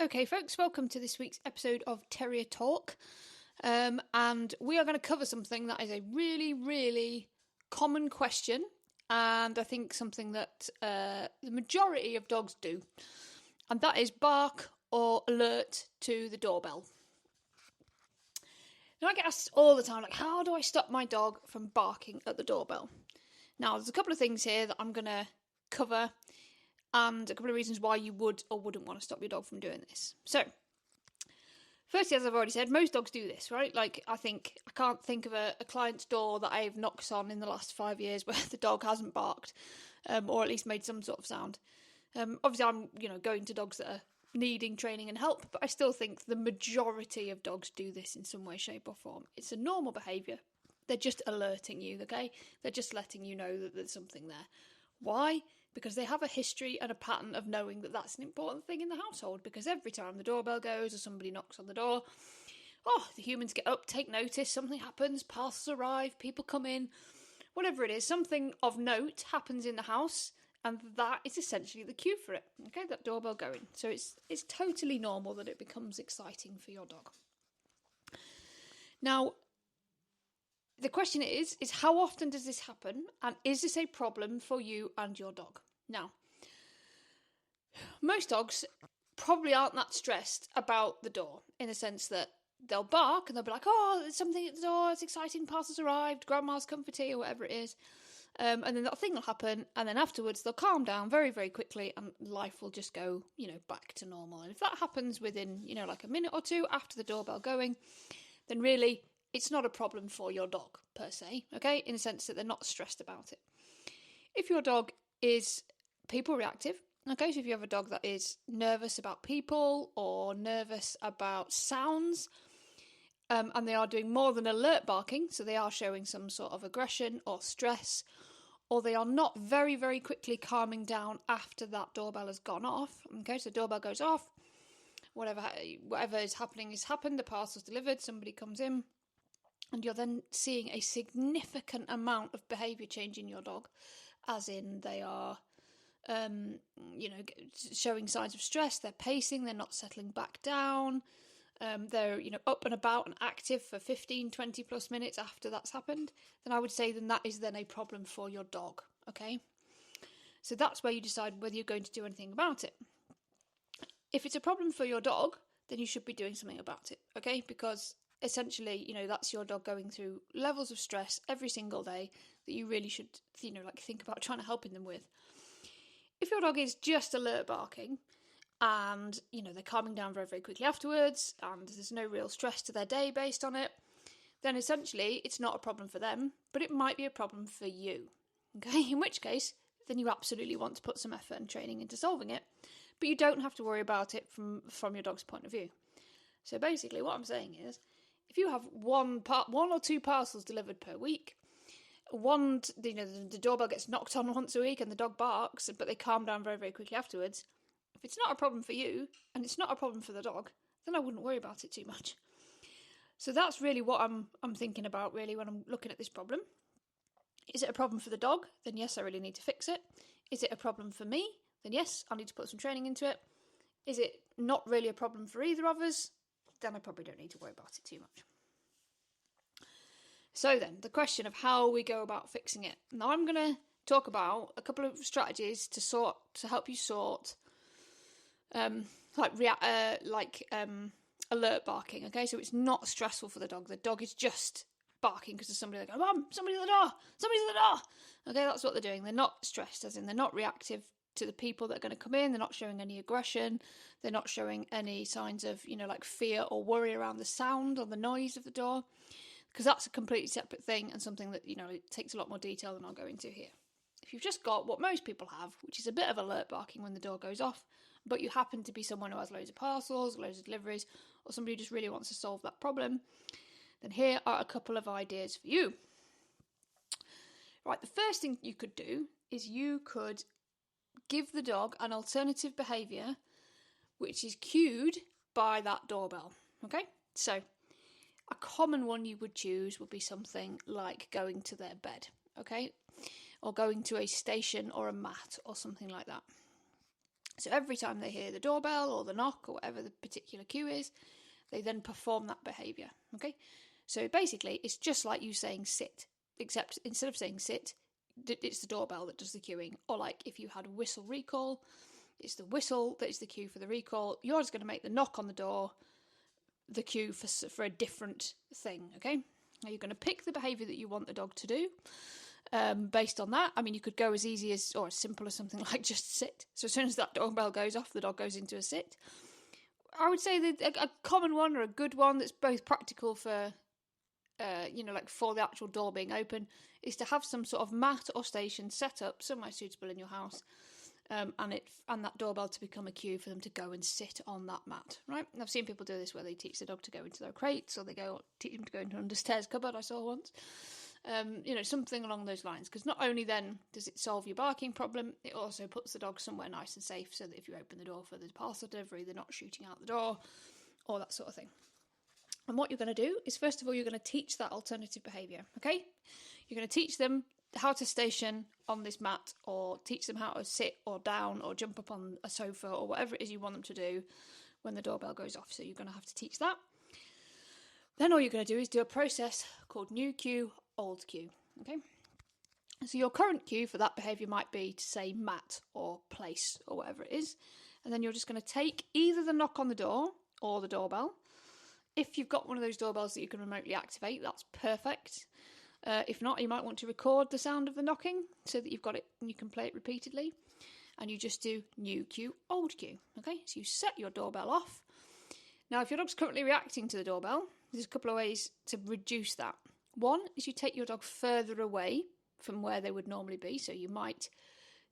Okay, folks, welcome to this week's episode of Terrier Talk. And we are going to cover something that is a really, really common question, and I think something that the majority of dogs do, and that is bark or alert to the doorbell. Now, I get asked all the time, like, how do I stop my dog from barking at the doorbell? Now, there's a couple of things here that I'm going to cover, and a couple of reasons why you would or wouldn't want to stop your dog from doing this. So, firstly, as I've already said, most dogs do this, right? Like, I can't think of a client's door that I've knocked on in the last 5 years where the dog hasn't barked, or at least made some sort of sound. Obviously, I'm, going to dogs that are needing training and help, but I still think the majority of dogs do this in some way, shape or form. It's a normal behaviour. They're just alerting you, okay? They're just letting you know that there's something there. Why? Because they have a history and a pattern of knowing that that's an important thing in the household, because every time the doorbell goes or somebody knocks on the door, the humans get up, take notice, something happens, parcels arrive, people come in, whatever it is, something of note happens in the house, and that is essentially the cue for it, okay, that doorbell going. So it's totally normal that it becomes exciting for your dog. Now, the question is how often does this happen, and is this a problem for you and your dog? Now, most dogs probably aren't that stressed about the door, in the sense that they'll bark and they'll be like, oh, there's something at the door, it's exciting, parcel's arrived, grandma's come for tea, or whatever it is. And then that thing will happen, and then afterwards they'll calm down very, very quickly, and life will just go, back to normal. And if that happens within, like a minute or two after the doorbell going, then really it's not a problem for your dog per se, okay? In the sense that they're not stressed about it. If your dog is people reactive, okay, so if you have a dog that is nervous about people or nervous about sounds, and they are doing more than alert barking, so they are showing some sort of aggression or stress, or they are not very, very quickly calming down after that doorbell has gone off, okay, so the doorbell goes off, whatever is happening has happened, the parcel's delivered, somebody comes in, and you're then seeing a significant amount of behaviour change in your dog, as in they are, showing signs of stress, they're pacing, they're not settling back down, they're, up and about and active for 15, 20 plus minutes after that's happened, then I would say that is then a problem for your dog, okay? So that's where you decide whether you're going to do anything about it. If it's a problem for your dog, then you should be doing something about it, okay? Because essentially, that's your dog going through levels of stress every single day that you really should, think about trying to helping them with. If your dog is just alert barking and, they're calming down very, very quickly afterwards and there's no real stress to their day based on it, then essentially it's not a problem for them, but it might be a problem for you, okay? In which case, then you absolutely want to put some effort and training into solving it, but you don't have to worry about it from your dog's point of view. So basically what I'm saying is, if you have one or two parcels delivered per week, the doorbell gets knocked on once a week and the dog barks, but they calm down very, very quickly afterwards. If it's not a problem for you and it's not a problem for the dog, then I wouldn't worry about it too much. So that's really what I'm thinking about really when I'm looking at this problem. Is it a problem for the dog? Then yes, I really need to fix it. Is it a problem for me? Then yes, I need to put some training into it. Is it not really a problem for either of us? Then I probably don't need to worry about it too much. So then, the question of how we go about fixing it. Now I'm going to talk about a couple of strategies to help you sort alert barking, okay? So it's not stressful for the dog. The dog is just barking because there's somebody like, Mum, somebody's at the door, somebody's at the door. Okay, that's what they're doing. They're not stressed, as in they're not reactive to the people that are going to come in. They're not showing any aggression. They're not showing any signs of, fear or worry around the sound or the noise of the door, because that's a completely separate thing and something that, it takes a lot more detail than I'll go into here. If you've just got what most people have, which is a bit of alert barking when the door goes off, but you happen to be someone who has loads of parcels, loads of deliveries, or somebody who just really wants to solve that problem, then here are a couple of ideas for you. Right, the first thing you could do is you could give the dog an alternative behaviour which is cued by that doorbell, okay? So a common one you would choose would be something like going to their bed, okay? Or going to a station or a mat or something like that. So every time they hear the doorbell or the knock or whatever the particular cue is, they then perform that behaviour, okay? So basically, it's just like you saying sit, except instead of saying sit, it's the doorbell that does the cueing. Or like if you had a whistle recall, it's the whistle that is the cue for the recall. You're just going to make the knock on the door the cue for a different thing, okay? Now you're going to pick the behaviour that you want the dog to do. Based on that, I mean, you could go as easy as or as simple as something like just sit. So as soon as that doorbell goes off, the dog goes into a sit. I would say that a common one or a good one that's both practical for, like for the actual door being open, is to have some sort of mat or station set up somewhere suitable in your house, and that doorbell to become a cue for them to go and sit on that mat, right? And I've seen people do this where they teach the dog to go into their crates, or teach them to go into an understairs cupboard. I saw once. Something along those lines, because not only then does it solve your barking problem, it also puts the dog somewhere nice and safe, so that if you open the door for the parcel delivery, they're not shooting out the door, or that sort of thing. And what you're going to do is, first of all, you're going to teach that alternative behaviour, okay? You're going to teach them how to station on this mat, or teach them how to sit or down or jump up on a sofa or whatever it is you want them to do when the doorbell goes off. So you're going to have to teach that. Then all you're going to do is do a process called new cue, old cue, okay? So your current cue for that behaviour might be to say mat or place or whatever it is. And then you're just going to take either the knock on the door or the doorbell. If you've got one of those doorbells that you can remotely activate, that's perfect. If not, you might want to record the sound of the knocking so that you've got it and you can play it repeatedly. And you just do new cue, old cue, okay? So you set your doorbell off. Now, if your dog's currently reacting to the doorbell, there's a couple of ways to reduce that. One is you take your dog further away from where they would normally be. So you might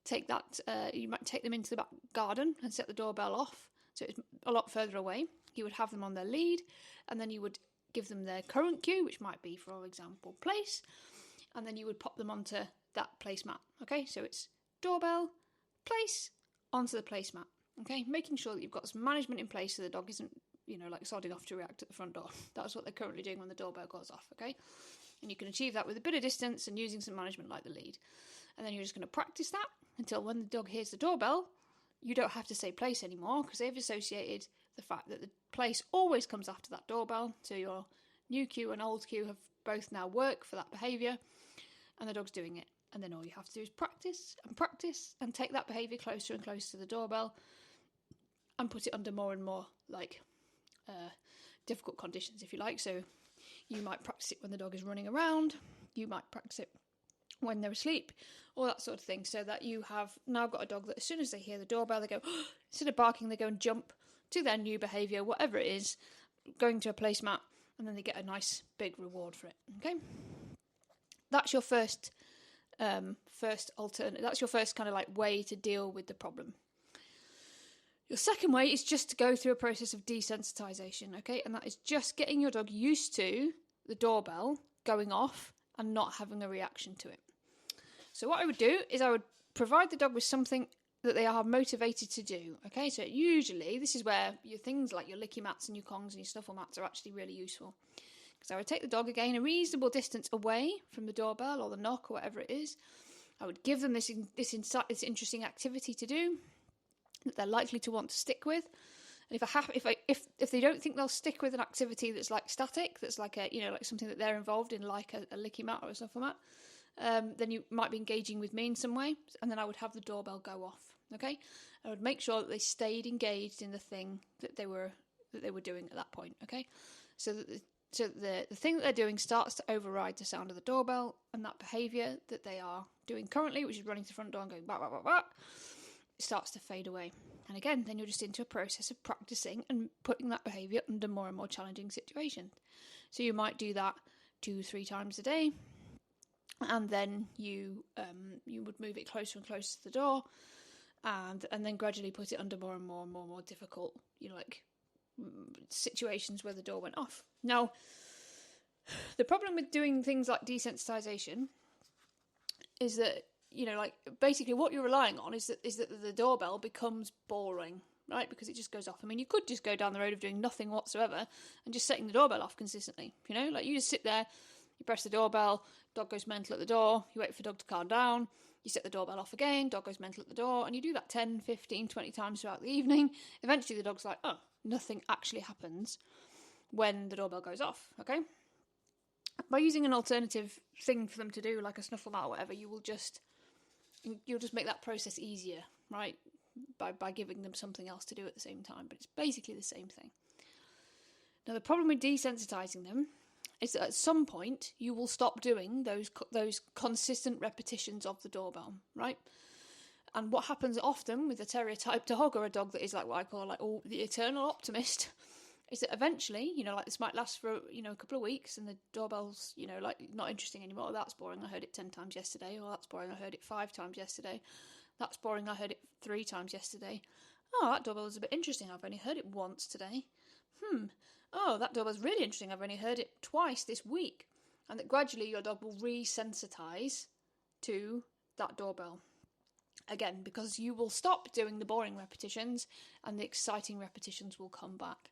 take them into the back garden and set the doorbell off, so it's a lot further away. You would have them on their lead, and then you would give them their current cue, which might be, for example, place, and then you would pop them onto that placemat. Okay, so it's doorbell, place, onto the placemat. Okay, making sure that you've got some management in place so the dog isn't, like sodding off to react at the front door. That's what they're currently doing when the doorbell goes off, okay? And you can achieve that with a bit of distance and using some management like the lead. And then you're just going to practice that until when the dog hears the doorbell, you don't have to say place anymore, because they've associated the fact that the place always comes after that doorbell. So your new cue and old cue have both now worked for that behaviour, and the dog's doing it. And then all you have to do is practice and take that behaviour closer and closer to the doorbell and put it under more and more difficult conditions, if you like. So you might practice it when the dog is running around, you might practice it when they're asleep, all that sort of thing, so that you have now got a dog that as soon as they hear the doorbell, they go, instead of barking, they go and jump to their new behaviour, whatever it is, going to a placemat, and then they get a nice big reward for it, okay? That's your first alternative. That's your first kind of like way to deal with the problem. Your second way is just to go through a process of desensitization, okay? And that is just getting your dog used to the doorbell going off and not having a reaction to it. So what I would do is I would provide the dog with something that they are motivated to do, okay? So usually this is where your things like your licky mats and your Kongs and your snuffle mats are actually really useful. Because I would take the dog again a reasonable distance away from the doorbell or the knock or whatever it is. I would give them this interesting activity to do that they're likely to want to stick with. And if they don't think they'll stick with an activity that's like static, that's like like something that they're involved in, like a licky mat or a snuffle mat, then you might be engaging with me in some way, and then I would have the doorbell go off. Okay, I would make sure that they stayed engaged in the thing that they were doing at that point. Okay, so that the thing that they're doing starts to override the sound of the doorbell, and that behaviour that they are doing currently, which is running to the front door and going back, it starts to fade away. And again, then you're just into a process of practicing and putting that behaviour under more and more challenging situations. So you might do that 2-3 times a day, and then you would move it closer and closer to the door, and then gradually put it under more and more difficult, situations where the door went off. Now, the problem with doing things like desensitization is that basically what you're relying on is that the doorbell becomes boring, right? Because it just goes off. I mean, you could just go down the road of doing nothing whatsoever and just setting the doorbell off consistently. You just sit there, you press the doorbell, dog goes mental at the door, you wait for dog to calm down, You set the doorbell off again, dog goes mental at the door, and you do that 10, 15, 20 times throughout the evening. Eventually the dog's like, oh, nothing actually happens when the doorbell goes off, okay? By using an alternative thing for them to do, like a snuffle mat or whatever, you'll just make that process easier, right? By giving them something else to do at the same time. But it's basically the same thing. Now, the problem with desensitizing them is that at some point you will stop doing those consistent repetitions of the doorbell, right? And what happens often with a terrier type dog, or a dog that is like what I call like the eternal optimist, is that eventually, like this might last for, a couple of weeks, and the doorbell's, like not interesting anymore. Oh, that's boring, I heard it 10 times yesterday. Or that's boring, I heard it 5 times yesterday. That's boring, I heard it 3 times yesterday. Oh, that doorbell is a bit interesting, I've only heard it once today. Oh, that doorbell's really interesting, I've only heard it twice this week. And that gradually your dog will resensitize to that doorbell. Again, because you will stop doing the boring repetitions and the exciting repetitions will come back.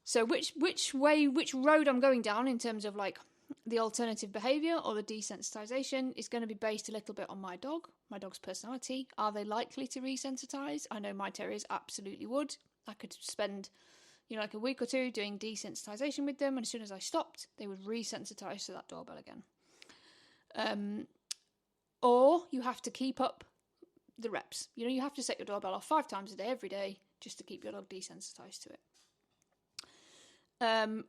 So which road I'm going down in terms of like the alternative behaviour or the desensitization is going to be based a little bit on my dog's personality. Are they likely to resensitize? I know my terriers absolutely would. I could spend like a week or two doing desensitization with them, and as soon as I stopped, they would resensitize to that doorbell again. Or you have to keep up the reps. You have to set your doorbell off 5 times a day, every day, just to keep your dog desensitized to it.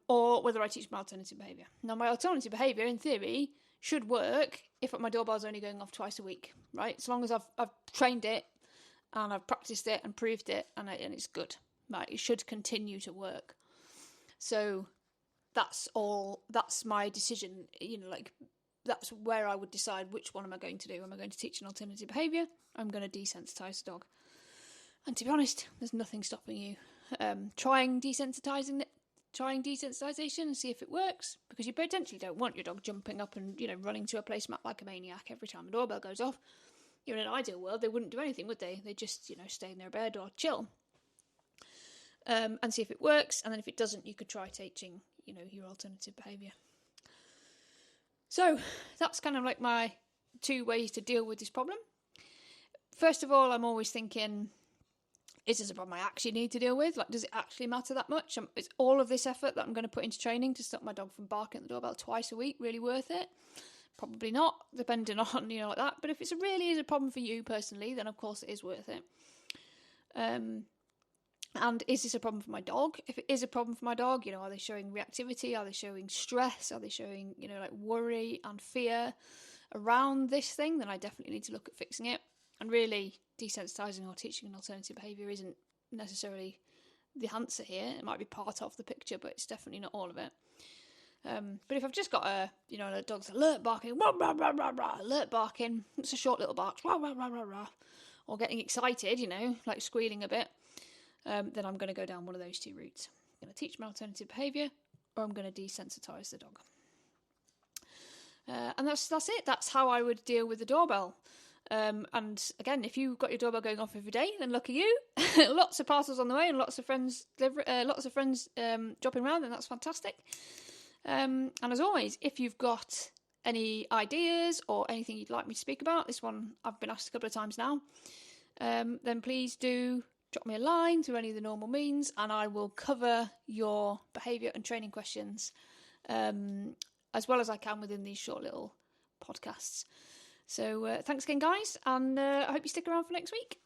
Or whether I teach my alternative behaviour. Now, my alternative behaviour, in theory, should work if my doorbell's only going off twice a week, right? As long as I've trained it, and I've practiced it and proved it, and it's good. Right, it should continue to work. So that's my decision, that's where I would decide which one am I going to do. Am I going to teach an alternative behaviour? I'm going to desensitize the dog. And to be honest, there's nothing stopping you trying desensitization and see if it works, because you potentially don't want your dog jumping up and running to a placemat like a maniac every time the doorbell goes off. In an ideal world, they wouldn't do anything, would they? They'd just stay in their bed or chill. And see if it works, and then if it doesn't, you could try teaching, your alternative behaviour. So that's kind of like my 2 ways to deal with this problem. First of all, I'm always thinking, is this a problem I actually need to deal with? Like, does it actually matter that much? Is all of this effort that I'm going to put into training to stop my dog from barking at the doorbell twice a week really worth it? Probably not, depending on, like that. But if it really is a problem for you personally, then of course it is worth it. And is this a problem for my dog? If it is a problem for my dog, are they showing reactivity? Are they showing stress? Are they showing, like worry and fear around this thing? Then I definitely need to look at fixing it. And really, desensitizing or teaching an alternative behaviour isn't necessarily the answer here. It might be part of the picture, but it's definitely not all of it. But if I've just got a dog's alert barking, rah, rah, rah, rah, rah, alert barking, it's a short little bark, rah, rah, rah, rah, rah, or getting excited, like squealing a bit, then I'm going to go down one of those 2 routes. I'm going to teach my alternative behaviour, or I'm going to desensitise the dog. And that's it. That's how I would deal with the doorbell. And again, if you've got your doorbell going off every day, then lucky you. Lots of parcels on the way and lots of friends dropping around, and that's fantastic. And as always, if you've got any ideas or anything you'd like me to speak about, this one I've been asked a couple of times now, then please do drop me a line through any of the normal means, and I will cover your behaviour and training questions as well as I can within these short little podcasts. So thanks again, guys, and I hope you stick around for next week.